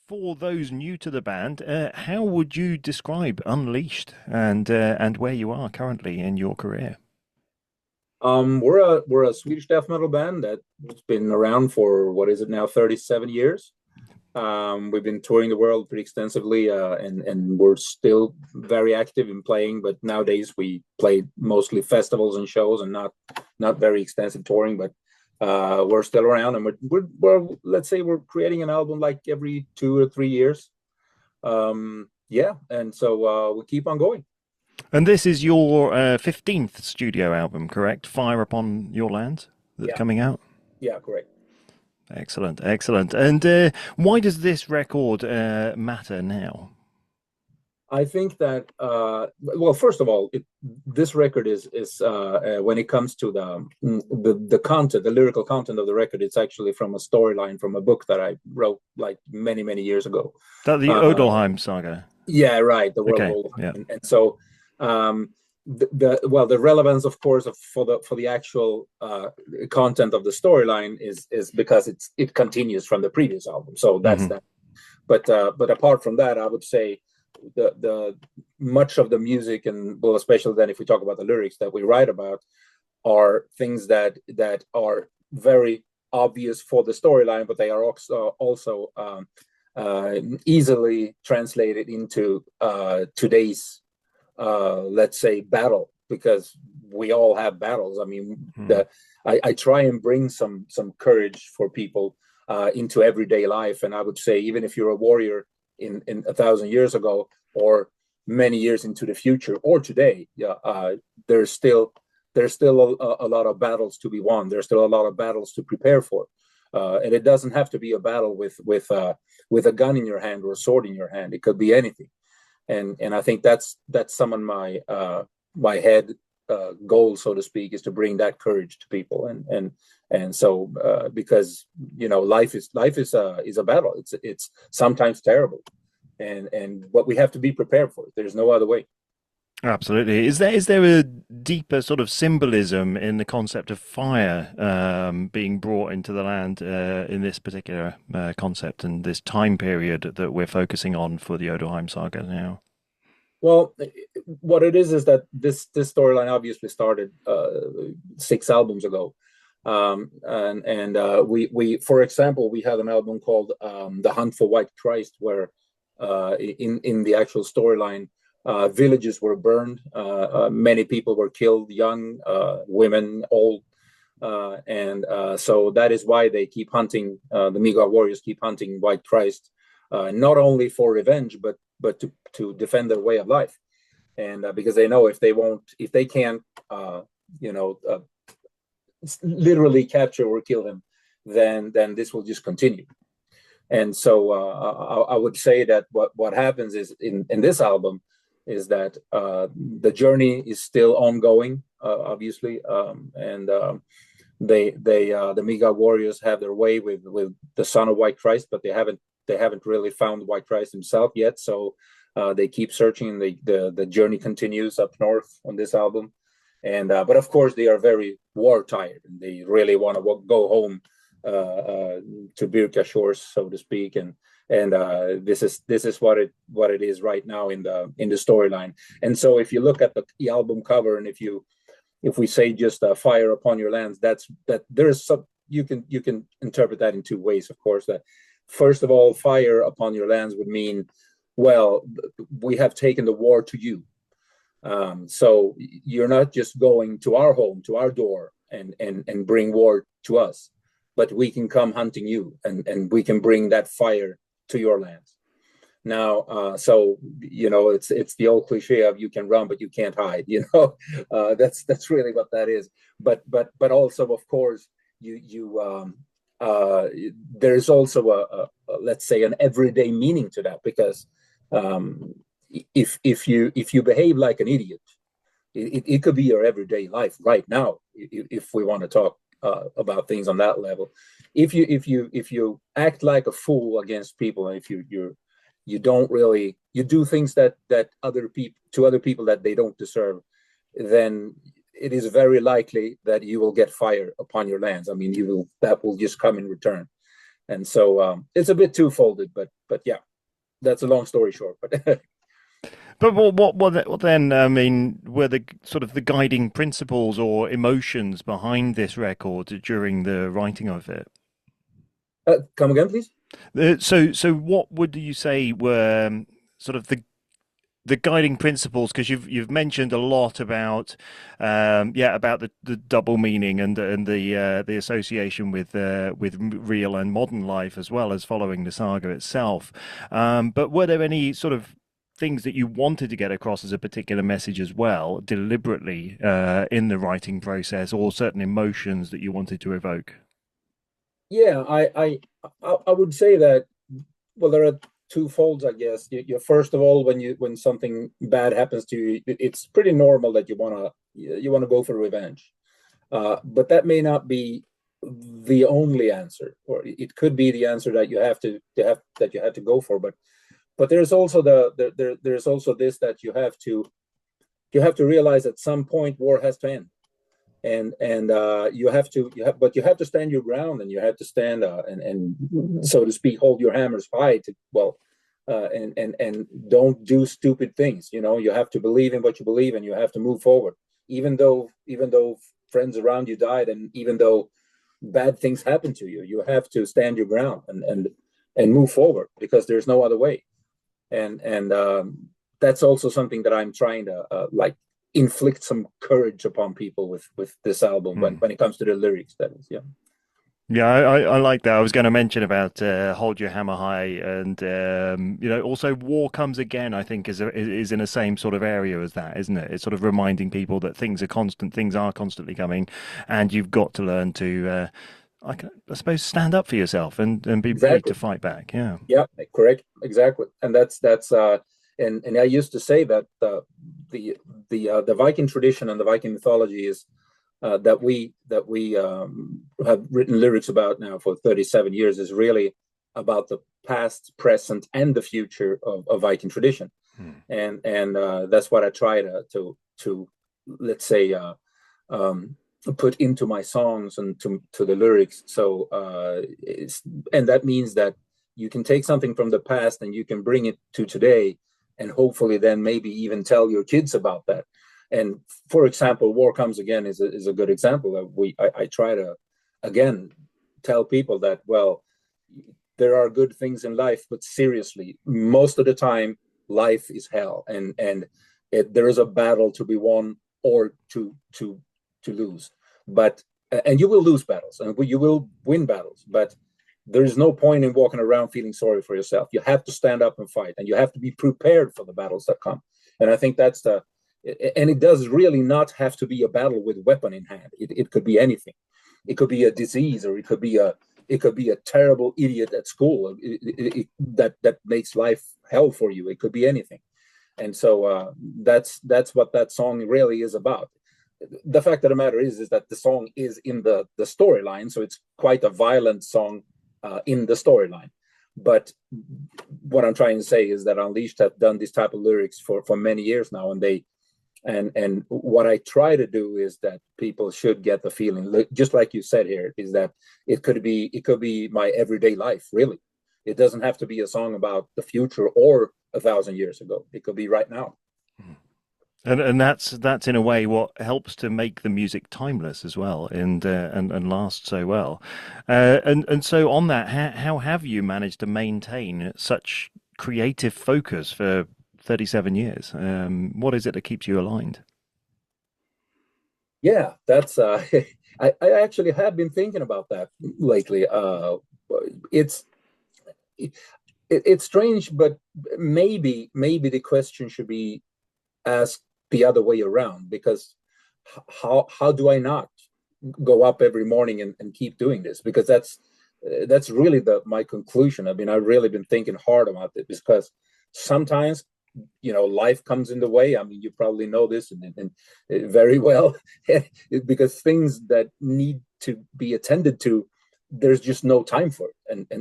For those new to the band, how would you describe Unleashed and where you are currently in your career? We're a Swedish death metal band that's been around for what is it now, 37 years. We've been touring the world pretty extensively, and we're still very active in playing. But nowadays we play mostly festivals and shows, and not very extensive touring. But we're still around, and we're let's say we're creating an album like every 2 or 3 years. Yeah, and so we keep on going. And this is your 15th studio album, correct? Fire Upon Your Lands that's Yeah, coming out. yeah, correct. Excellent, excellent. And why does this record matter now? I think that well, first of all, this record is when it comes to the content, the lyrical content of the record, it's actually from a storyline from a book that I wrote like many years ago. That the Uh, Odelheim saga. yeah, right, the World of Okay, Old, yeah. and so the relevance, of course, for the actual content of the storyline is because it continues from the previous album. So that's Hmm. that. But apart from that, I would say the much of the music, and well, especially then if we talk about the lyrics that we write about, are things that are very obvious for the storyline, but they are also easily translated into today's let's say battle, because we all have battles. I mean, I try and bring some courage for people into everyday life, and I would say even if you're a warrior in 1,000 years ago, or many years into the future, or today, yeah, there's still a lot of battles to be won. There's still a lot of battles to prepare for, and it doesn't have to be a battle with a gun in your hand or a sword in your hand. It could be anything, and I think that's some of my head goal, so to speak, is to bring that courage to people, and so because life is a battle. It's sometimes terrible, and what we have to be prepared for it. There's no other way. Absolutely. Is there a deeper sort of symbolism in the concept of fire being brought into the land in this particular concept and this time period that we're focusing on for the Odelheim saga now? Well, what it is that this storyline obviously started 6 albums ago, and we for example we had an album called "The Hunt for White Christ," where in the actual storyline, villages were burned, many people were killed, young, women, old, and so that is why they keep hunting. The Midgard warriors keep hunting White Christ, not only for revenge, but to defend their way of life, and because they know if they can't, you know, literally capture or kill him, then this will just continue. And so I would say that what happens is in this album is that the journey is still ongoing, obviously, and the Midgard warriors have their way with the son of White Christ, but they haven't really found White Christ himself yet. So they keep searching. The journey continues up north on this album, and but of course they are very war tired, and they really want to go home to Birka shores, so to speak, and this is what it is right now in the storyline. And so if you look at the album cover, and if we say just "Fire Upon Your Lands," that there's some, you can interpret that in two ways, of course. That first of all, fire upon your lands would mean, well, we have taken the war to you. So you're not just going to our home, to our door, and bring war to us, but we can come hunting you, and we can bring that fire to your lands. Now, so it's the old cliche of you can run but you can't hide. That's really what that is. But also, of course, you uh, there's also let's say an everyday meaning to that, because um, if you behave like an idiot, it could be your everyday life right now, if we want to talk about things on that level. If you act like a fool against people, and if you don't really, you do things that other people that they don't deserve, then it is very likely that you will get fire upon your lands. I mean, that will just come in return. And so it's a bit two-folded, but yeah, that's a long story short. But But what then? I mean, were the sort of the guiding principles or emotions behind this record during the writing of it? come again, please. So what would you say were sort of the guiding principles? Because you've mentioned a lot about yeah, about the double meaning and the association with real and modern life, as well as following the saga itself. But were there any sort of things that you wanted to get across as a particular message as well, deliberately in the writing process, or certain emotions that you wanted to evoke? Yeah, I would say that, well, there are two folds, I guess. You first of all, when something bad happens to you, it's pretty normal that you wanna go for revenge. But that may not be the only answer, or it could be the answer that you have to go for. But there's also there's also this, that you have to realize at some point war has to end, and you have to stand your ground, and you have to stand and so to speak, hold your hammers high to, well, and don't do stupid things. You have to believe in what you believe, and you have to move forward, even though friends around you died, and even though bad things happen to you. You have to stand your ground and move forward, because there's no other way. And that's also something that I'm trying to like inflict some courage upon people with this album, when it comes to the lyrics. That is, yeah. Yeah, I like that. I was going to mention about hold your hammer high, and also war comes again. I think is in the same sort of area as that, isn't it? It's sort of reminding people that things are constant, things are constantly coming, and you've got to learn to, I suppose, stand up for yourself and be ready to Exactly. fight back. Yeah. Yeah, correct. Exactly. And and I used to say that the Viking tradition and the Viking mythology is that we have written lyrics about now for 37 years, is really about the past, present, and the future of Viking tradition. Hmm. And that's what I try to let's say um, put into my songs and to the lyrics. So and that means that you can take something from the past and you can bring it to today, and hopefully then maybe even tell your kids about that. And for example, war comes again is a good example that I try to again tell people that, well, there are good things in life, but seriously, most of the time life is hell, and there is a battle to be won or to lose. But and you will lose battles, and you will win battles, but there is no point in walking around feeling sorry for yourself. You have to stand up and fight, and you have to be prepared for the battles that come. And I think that's the and it does really not have to be a battle with weapon in hand. It could be anything. It could be a disease, or it could be a terrible idiot at school that makes life hell for you. It could be anything. And so that's what that song really is about. The fact of the matter is that the song is in the storyline, so it's quite a violent song in the storyline. But what I'm trying to say is that Unleashed have done this type of lyrics for many years now, and what I try to do is that people should get the feeling, just like you said here, is that it could be my everyday life, really. It doesn't have to be a song about the future or 1,000 years ago. It could be right now. And that's in a way what helps to make the music timeless as well, and last so well. And so on that, how have you managed to maintain such creative focus for 37 years? What is it that keeps you aligned? Yeah, that's I actually have been thinking about that lately. It's it, it's strange, but maybe the question should be asked the other way around, because how do I not go up every morning and keep doing this? Because that's really the my conclusion. I mean, I've really been thinking hard about it, because sometimes life comes in the way. I mean, you probably know this and very well, because things that need to be attended to, there's just no time for it.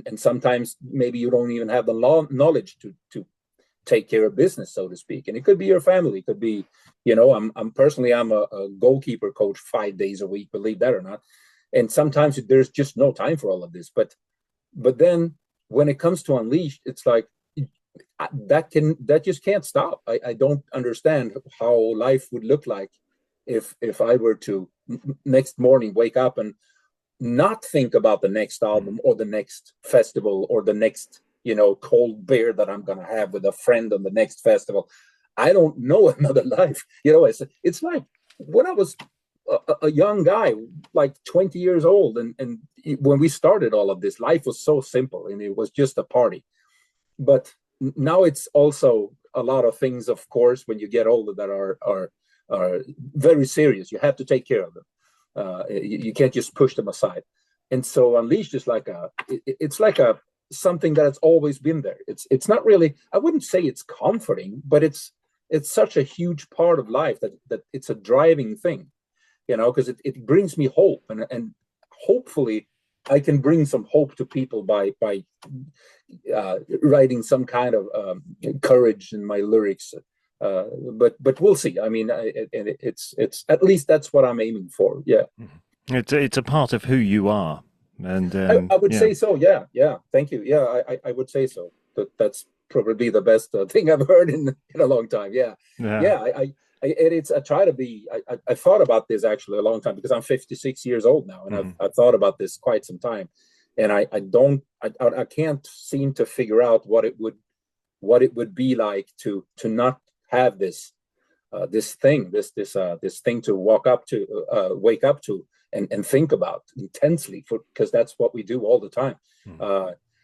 And sometimes maybe you don't even have the knowledge to take care of business, so to speak. And it could be your family. It could be, I'm a goalkeeper coach 5 days a week, believe that or not. And sometimes there's just no time for all of this. But But then when it comes to Unleashed, it's like that just can't stop. I don't understand how life would look like if I were to next morning wake up and not think about the next album or the next festival or the next, cold beer that I'm gonna have with a friend on the next festival. I don't know another life. It's like when I was a young guy, like 20 years old, and when we started all of this, life was so simple and it was just a party. But now it's also a lot of things, of course, when you get older that are very serious. You have to take care of them. You can't just push them aside. And so Unleashed is like it's like a something that has always been there. It's not really, I wouldn't say it's comforting, but it's such a huge part of life that it's a driving thing, because it brings me hope, and hopefully I can bring some hope to people by writing some kind of courage in my lyrics. But we'll see. I mean, it's at least that's what I'm aiming for. Yeah, it's a part of who you are, and I would say so. Yeah, yeah. Thank you. Yeah, I would say so. That's probably the best thing I've heard in a long time. Yeah, yeah. I try to be. I thought about this actually a long time because I'm 56 years old now, and I've thought about this quite some time, and I can't seem to figure out what it would be like to not have this thing to wake up to and think about intensely, because that's what we do all the time.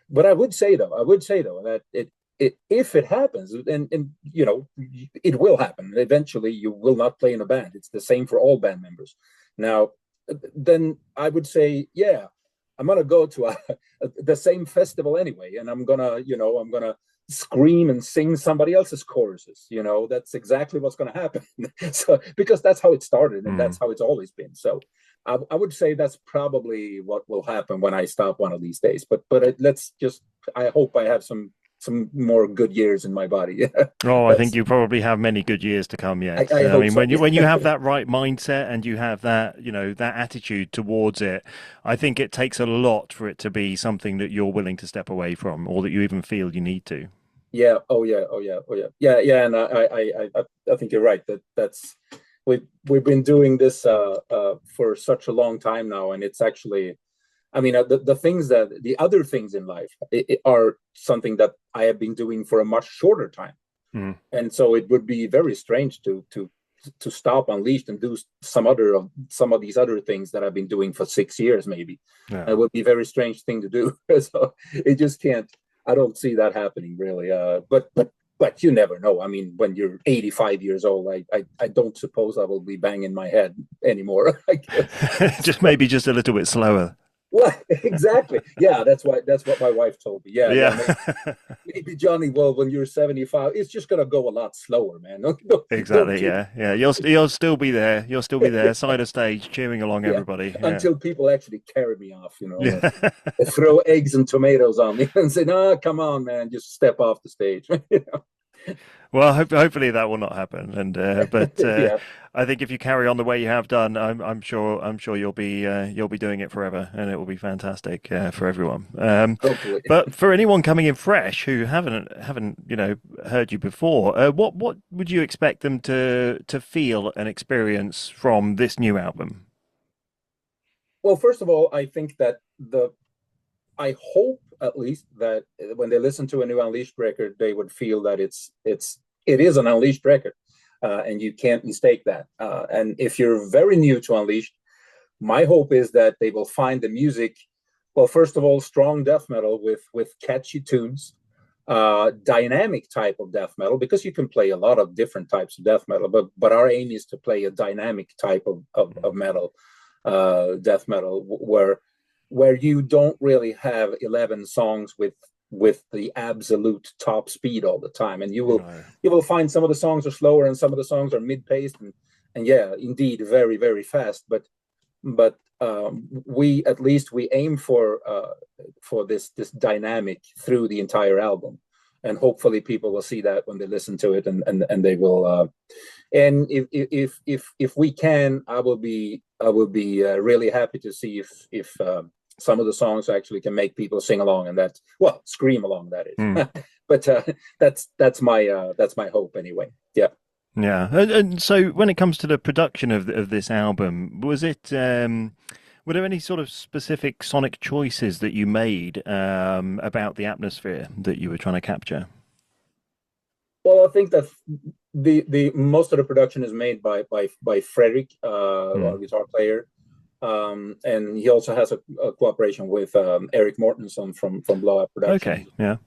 But I would say though that if it happens, and it will happen eventually, you will not play in a band. It's the same for all band members. Now, then I would say, yeah, I'm gonna go to the same festival anyway, and I'm gonna scream and sing somebody else's choruses. That's exactly what's going to happen. So because that's how it started, and that's how it's always been. So I would say that's probably what will happen when I stop one of these days. But I hope I have some more good years in my body. Oh, I think you probably have many good years to come yet. I mean, so. when you have that right mindset and you have that, that attitude towards it, I think it takes a lot for it to be something that you're willing to step away from, or that you even feel you need to. Yeah. Oh yeah. Oh yeah. Oh yeah. Yeah. Yeah. And I think you're right. That's we've been doing this for such a long time now, and it's actually, I mean, the other things in life are something that I have been doing for a much shorter time, and so it would be very strange to stop Unleashed and do some of these other things that I've been doing for 6 years, maybe. Yeah. It would be a very strange thing to do. So it just can't. I don't see that happening really. But you never know. I mean, when you're 85 years old, I don't suppose I will be banging my head anymore. Just maybe just a little bit slower. Well, exactly. Yeah, that's what my wife told me. Yeah. Maybe Johnny. Well, when you're 75, it's just gonna go a lot slower, man. Exactly. Yeah. You'll still be there. You'll still be there, side of stage, cheering along everybody until people actually carry me off. Throw eggs and tomatoes on me and say, "No, come on, man, just step off the stage." Well, hopefully that will not happen. And but I think if you carry on the way you have done, I'm sure you'll be doing it forever, and it will be fantastic for everyone. But for anyone coming in fresh who haven't heard you before, what would you expect them to feel and experience from this new album? Well, first of all, I think that I hope at least that when they listen to a new Unleashed record, they would feel that it is an Unleashed record, and you can't mistake that. And if you're very new to Unleashed, my hope is that they will find the music. Well, first of all, strong death metal with catchy tunes, dynamic type of death metal, because you can play a lot of different types of death metal, but our aim is to play a dynamic type of metal, death metal, where you don't really have 11 songs with the absolute top speed all the time, and you will find some of the songs are slower and some of the songs are mid-paced, and yeah, indeed, very, very fast. But we aim for this dynamic through the entire album, and hopefully people will see that when they listen to it, and they will. And if we can, I will be really happy to see if some of the songs actually can make people sing along, and that's scream along. That is, Mm. but that's my hope anyway. Yeah. Yeah. And so when it comes to the production of this album, was it were there any sort of specific sonic choices that you made about the atmosphere that you were trying to capture? Well, I think that the most of the production is made by Fredrik, our Mm. guitar player, and he also has a cooperation with Eric Mortensen from Blowout Okay. Productions, Yeah.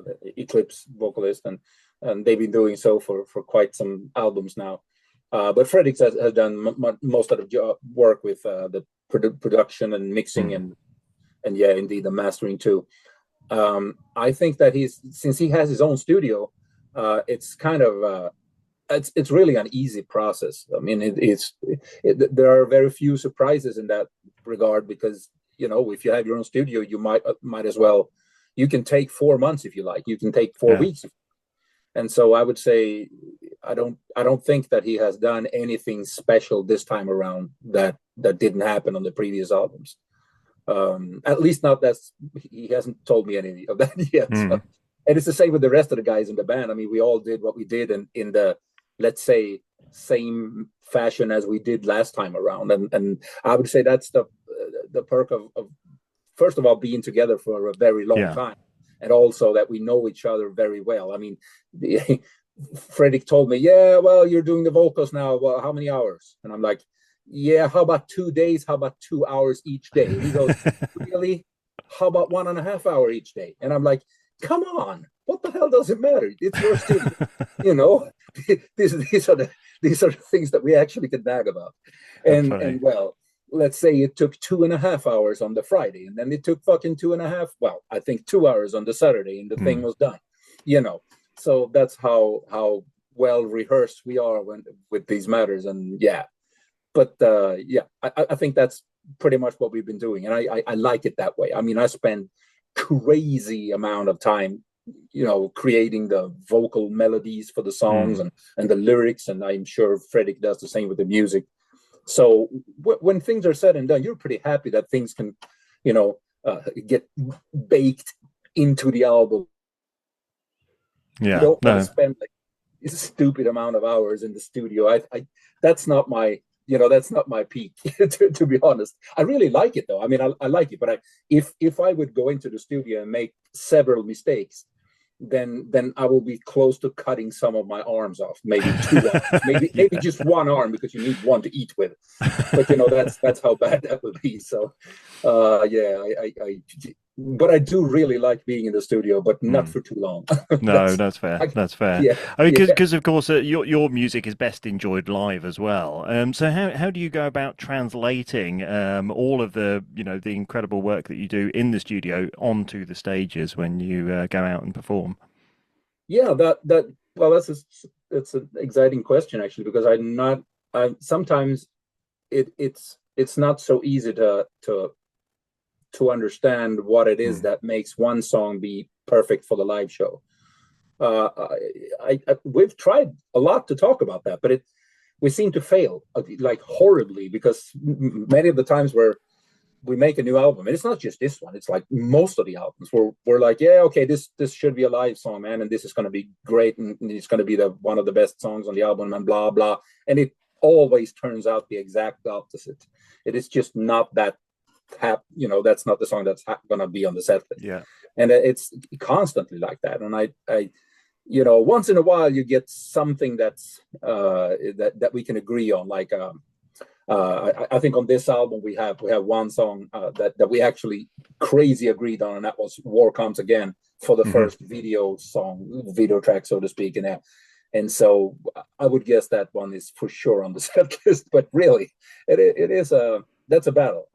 the Eclipse vocalist, and they've been doing so for quite some albums now. But Fredrik has done most of the work with the production and mixing Mm. and yeah, indeed the mastering too. I think that since he has his own studio, it's kind of it's really an easy process. I mean, there are very few surprises in that regard because if you have your own studio, you might as well. You can take 4 months if you like. You can take 4 weeks. And so I would say I don't think that he has done anything special this time around that didn't happen on the previous albums. At least not he hasn't told me any of that yet. So. Mm. And it's the same with the rest of the guys in the band. I mean, we all did what we did in the, let's say, same fashion as we did last time around. And I would say that's the perk of first of all being together for a very long time, and also that we know each other very well. I mean, Fredrik told me, "Yeah, well, you're doing the vocals now. Well, how many hours?" And I'm like, "Yeah, how about 2 days? How about 2 hours each day?" And he goes, "Really? How about 1.5 hours each day?" And I'm like, "Come on, what the hell does it matter? It's your studio." These are the things that we actually could nag about. And well, let's say it took 2.5 hours on the Friday, and then it took fucking 2.5. Well, I think 2 hours on the Saturday, and the thing was done. So that's how well rehearsed we are with these matters. And yeah, but I think that's pretty much what we've been doing, and I like it that way. I mean, I spend crazy amount of time creating the vocal melodies for the songs and the lyrics, and I'm sure Fredrik does the same with the music. So when things are said and done, you're pretty happy that things can get baked into the album. You don't want to spend like a stupid amount of hours in the studio. I that's not my that's not my peak, to be honest. I really like it though. I mean, I like it, but if I would go into the studio and make several mistakes, then I will be close to cutting some of my arms off. Maybe 2 arms, maybe just one arm, because you need one to eat with. But that's how bad that would be. So but I do really like being in the studio, but not for too long. No, that's fair. That's fair. Yeah, I mean, because of course your music is best enjoyed live as well. So how do you go about translating all of the the incredible work that you do in the studio onto the stages when you go out and perform? Yeah, well, that's an exciting question actually, because sometimes it's not so easy to understand what it is that makes one song be perfect for the live show. We've tried a lot to talk about that, but we seem to fail like horribly, because many of the times where we make a new album, and it's not just this one, it's like most of the albums, we're like, yeah, okay, this should be a live song, man, and this is going to be great, and it's going to be one of the best songs on the album, and blah blah, and it always turns out the exact opposite. It is just not that that's not the song that's going to be on the set list. Yeah, and it's constantly like that. And I once in a while you get something that's that we can agree on. Like I think on this album we have one song that we actually crazy agreed on, and that was "War Comes Again" for the first video track, so to speak. And so I would guess that one is for sure on the set list. But really, it is that's a battle.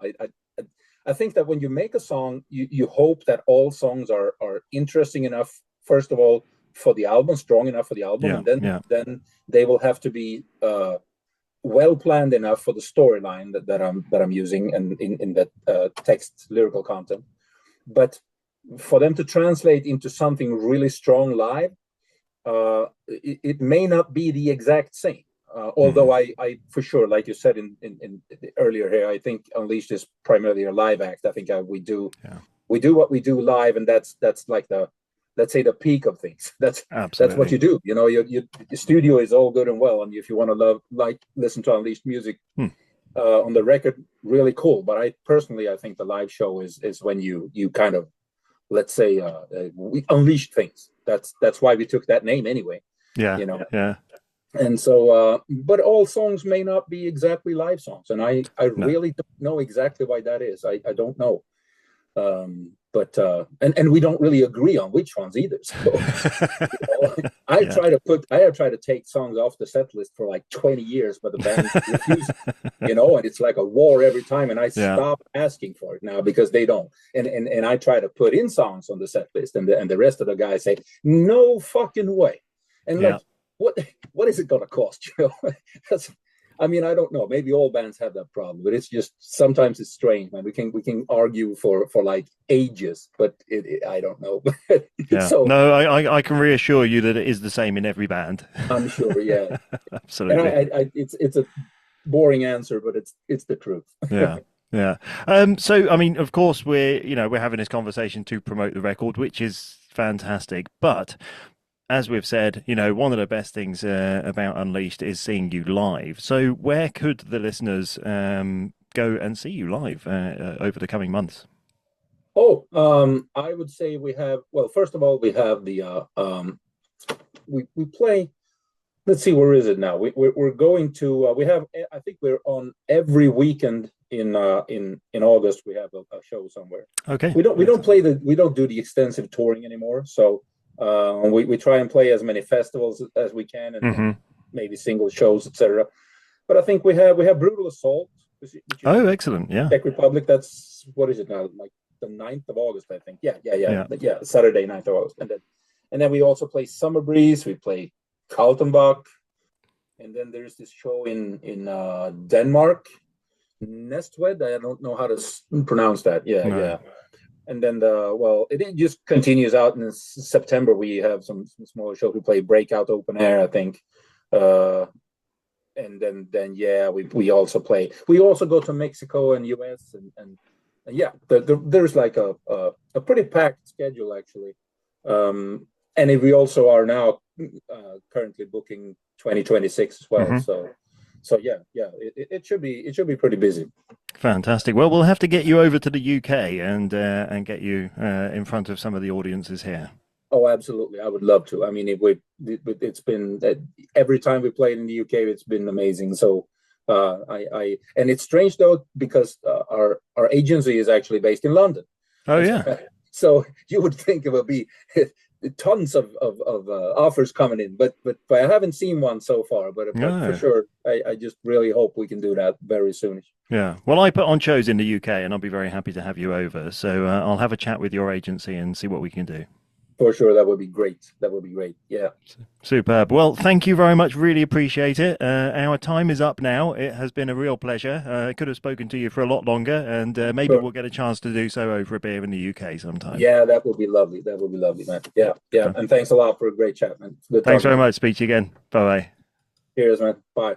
I think that when you make a song, you hope that all songs are interesting enough, first of all, for the album, strong enough for the album, and then they will have to be well planned enough for the storyline that I'm using and in that text lyrical content. But for them to translate into something really strong live, it may not be the exact same. Although I for sure, like you said in earlier here, I think Unleashed is primarily a live act. I think we do what we do live, and that's like the, let's say, the peak of things. That's what you do. You know, the studio is all good and well, and if you want to listen to Unleashed music on the record, really cool. But I think the live show is when you kind of, let's say, we unleash things. That's why we took that name anyway. Yeah. You know. Yeah. And so, but all songs may not be exactly live songs, and I really don't know exactly why that is. I don't know. But and we don't really agree on which ones either. So I have tried to take songs off the set list for like 20 years, but the band refuses. And it's like a war every time, and I stop asking for it now because they don't. And I try to put in songs on the set list, and the rest of the guys say no fucking way. And like, what is it gonna cost? I mean, I don't know. Maybe all bands have that problem, but it's just sometimes it's strange, man. We can argue for like ages, but I don't know. So, no, I can reassure you that it is the same in every band. I'm sure, yeah, absolutely. And it's a boring answer, but it's the truth. Yeah. Yeah. So, I mean, of course, we're having this conversation to promote the record, which is fantastic, but as we've said, one of the best things about Unleashed is seeing you live. So where could the listeners go and see you live over the coming months? I would say we have, well, first of all, we have the, we play, let's see, where is it now? We're going to, we have, I think we're on every weekend in August. We have a show somewhere. Okay. We don't do the extensive touring anymore. So, we try and play as many festivals as we can, and maybe single shows, etc. But I think we have Brutal Assault. Excellent! Yeah, Czech Republic. That's, what is it now? Like the 9th of August, I think. Yeah. Saturday, 9th of August, and then we also play Summer Breeze. We play Kaltenbach, and then there's this show in Denmark, Nestved. I don't know how to pronounce that. Yeah. And then it just continues out in September. We have some smaller shows. We play Breakout Open Air, I think. And then we also play. We also go to Mexico and US and there's like a pretty packed schedule actually. And we also are now currently booking 2026 as well. So it should be pretty busy. Fantastic. Well, we'll have to get you over to the UK and get you in front of some of the audiences here. Oh, absolutely. I would love to. I mean, it's been every time we played in the UK, it's been amazing. So and it's strange though, because our agency is actually based in London. Oh, yeah. So you would think it would be tons of offers coming in, but I haven't seen one so far. But for sure, I just really hope we can do that very soon. Yeah. Well, I put on shows in the UK, and I'll be very happy to have you over. So I'll have a chat with your agency and see what we can do. For sure, that would be great. Yeah. Superb. Well, thank you very much. Really appreciate it. Our time is up now. It has been a real pleasure. I could have spoken to you for a lot longer, and maybe we'll get a chance to do so over a beer in the UK sometime. Yeah, that would be lovely. That would be lovely, man. Yeah. And thanks a lot for a great chat, man. Thanks very much. Speak to you again. Bye-bye. Cheers, man. Bye.